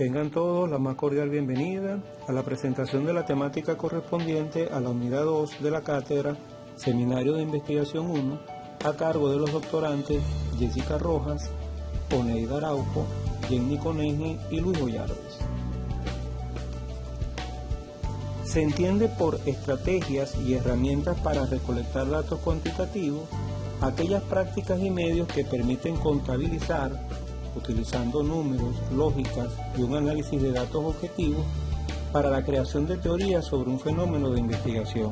Tengan todos la más cordial bienvenida a la presentación de la temática correspondiente a la unidad 2 de la cátedra Seminario de Investigación 1 a cargo de los doctorantes Jessica Rojas, Oneida Araujo, Jenny Coneje y Luis Ollarves. Se entiende por estrategias y herramientas para recolectar datos cuantitativos aquellas prácticas y medios que permiten contabilizar, utilizando números, lógicas y un análisis de datos objetivos para la creación de teorías sobre un fenómeno de investigación.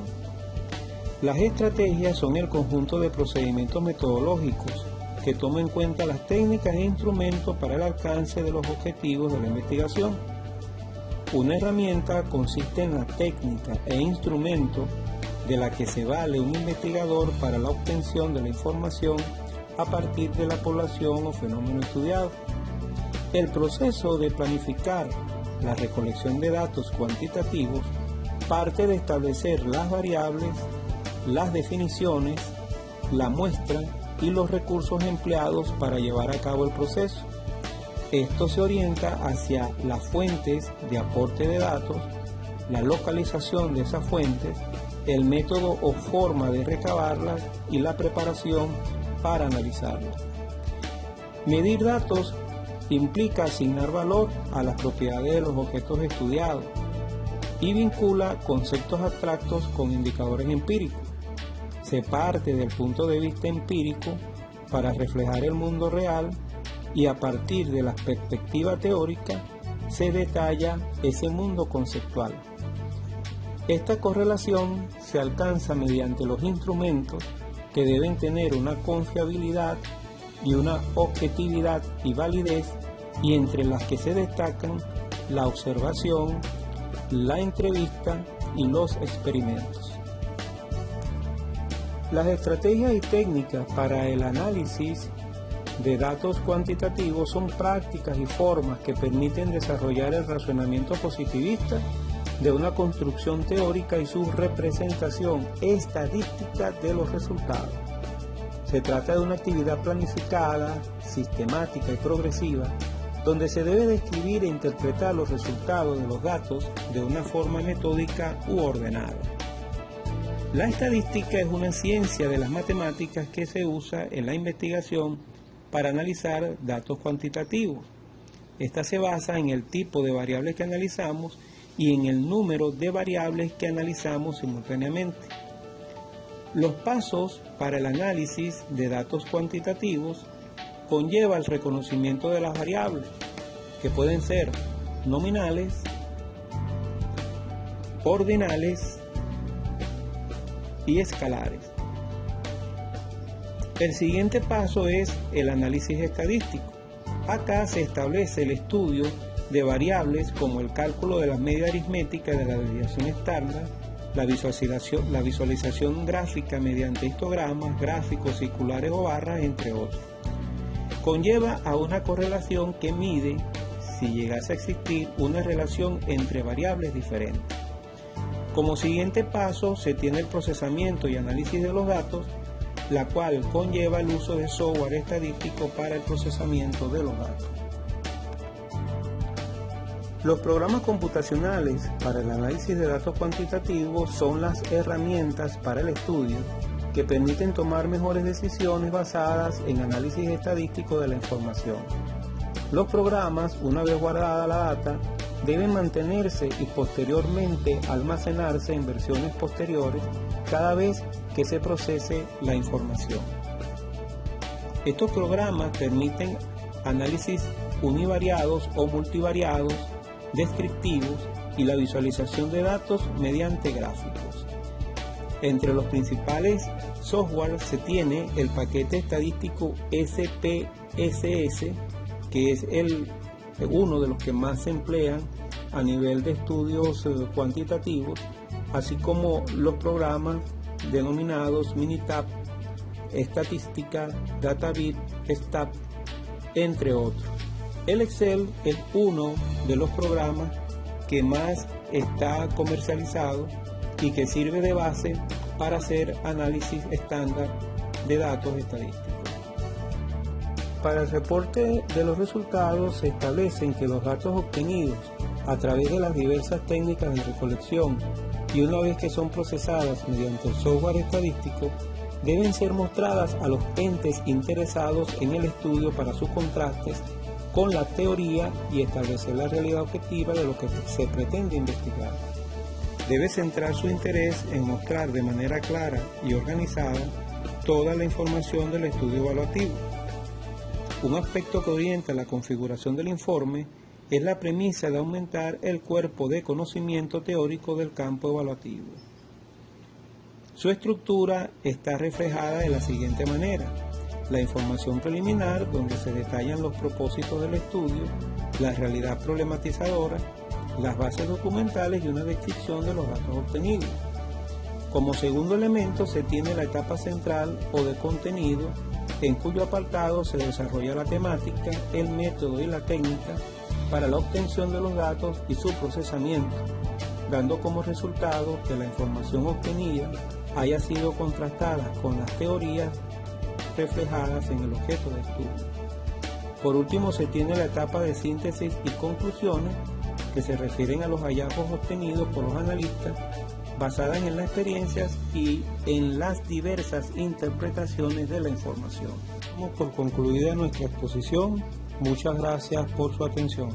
Las estrategias son el conjunto de procedimientos metodológicos que toman en cuenta las técnicas e instrumentos para el alcance de los objetivos de la investigación. Una herramienta consiste en la técnica e instrumento de la que se vale un investigador para la obtención de la información a partir de la población o fenómeno estudiado. El proceso de planificar la recolección de datos cuantitativos parte de establecer las variables, las definiciones, la muestra y los recursos empleados para llevar a cabo el proceso. Esto se orienta hacia las fuentes de aporte de datos, la localización de esas fuentes, el método o forma de recabarlas y la preparación para analizarlas. Medir datos implica asignar valor a las propiedades de los objetos estudiados y vincula conceptos abstractos con indicadores empíricos. Se parte del punto de vista empírico para reflejar el mundo real y a partir de la perspectiva teórica se detalla ese mundo conceptual. Esta correlación se alcanza mediante los instrumentos que deben tener una confiabilidad y una objetividad y validez, y entre las que se destacan la observación, la entrevista y los experimentos. Las estrategias y técnicas para el análisis de datos cuantitativos son prácticas y formas que permiten desarrollar el razonamiento positivista de una construcción teórica y su representación estadística de los resultados. Se trata de una actividad planificada, sistemática y progresiva, donde se debe describir e interpretar los resultados de los datos de una forma metódica u ordenada. La estadística es una ciencia de las matemáticas que se usa en la investigación para analizar datos cuantitativos. Esta se basa en el tipo de variables que analizamos y en el número de variables que analizamos simultáneamente. Los pasos para el análisis de datos cuantitativos conlleva el reconocimiento de las variables, que pueden ser nominales, ordinales y escalares. El siguiente paso es el análisis estadístico. Acá se establece el estudio de variables como el cálculo de la media aritmética de la desviación estándar, la visualización gráfica mediante histogramas, gráficos circulares o barras, entre otros. Conlleva a una correlación que mide, si llegase a existir, una relación entre variables diferentes. Como siguiente paso se tiene el procesamiento y análisis de los datos, la cual conlleva el uso de software estadístico para el procesamiento de los datos. Los programas computacionales para el análisis de datos cuantitativos son las herramientas para el estudio que permiten tomar mejores decisiones basadas en análisis estadístico de la información. Los programas, una vez guardada la data, deben mantenerse y posteriormente almacenarse en versiones posteriores cada vez que se procese la información. Estos programas permiten análisis univariados o multivariados, descriptivos y la visualización de datos mediante gráficos. Entre los principales software se tiene el paquete estadístico SPSS, que es uno de los que más se emplean a nivel de estudios cuantitativos, así como los programas denominados Minitab, Estadística, Databit, Stat, entre otros. El Excel es uno de los programas que más está comercializado y que sirve de base para hacer análisis estándar de datos estadísticos. Para el reporte de los resultados se establecen que los datos obtenidos a través de las diversas técnicas de recolección y una vez que son procesadas mediante el software estadístico, deben ser mostradas a los entes interesados en el estudio para sus contrastes con la teoría y establecer la realidad objetiva de lo que se pretende investigar. Debe centrar su interés en mostrar de manera clara y organizada toda la información del estudio evaluativo. Un aspecto que orienta la configuración del informe es la premisa de aumentar el cuerpo de conocimiento teórico del campo evaluativo. Su estructura está reflejada de la siguiente manera: la información preliminar, donde se detallan los propósitos del estudio, la realidad problematizadora, las bases documentales y una descripción de los datos obtenidos. Como segundo elemento se tiene la etapa central o de contenido, en cuyo apartado se desarrolla la temática, el método y la técnica para la obtención de los datos y su procesamiento, dando como resultado que la información obtenida haya sido contrastada con las teorías reflejadas en el objeto de estudio. Por último se tiene la etapa de síntesis y conclusiones, que se refieren a los hallazgos obtenidos por los analistas basadas en las experiencias y en las diversas interpretaciones de la información. Damos por concluida nuestra exposición. Muchas gracias por su atención.